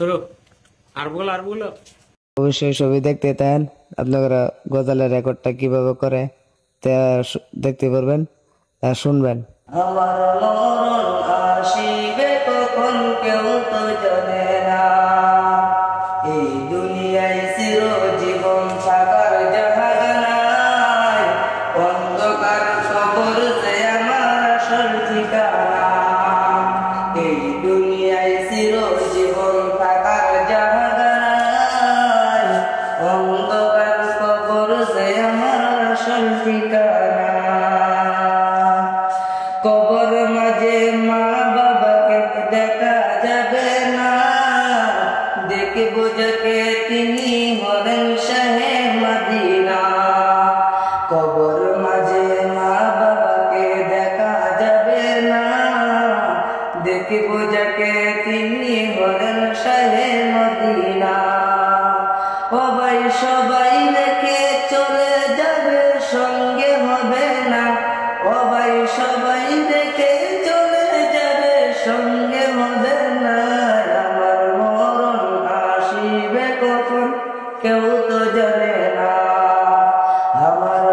শুরু আর বলো অবশ্যই ছবি দেখতে চান আপনারা গজালের রেকর্ডটা কিভাবে করে তা দেখতে পারবেন আর শুনবেন। আমার মরণ আসিবে কখন কেউ তো জানে না, এই দুনিয়ায় চিরজীবন থাকার জায়গা নাই, অন্ধকার কবর যে আমার আসল ঠিকানা, এই দুনিয়ায় চিরজীবন থাকার জায়গা নাই, অন্ধকার কবর যে আমার আসল ঠিকানা। কবর মাঝে মা বাবাকে দেখা যাবে না, দেখব যাকে তিনি হলেন শাহে মদিনা। কবর মাঝে মা বাবাকে দেখা যাবে না, দেখব যাকে তিনি হলেন শাহে মদিনা। সবাই সবাই রেখে চলে যাবে, সঙ্গে হবে না, সবাই সবাই রেখে চলে যাবে, সঙ্গে হবে না। আমার মরণ আসিবে কখন কেউ তো জানে না, আমার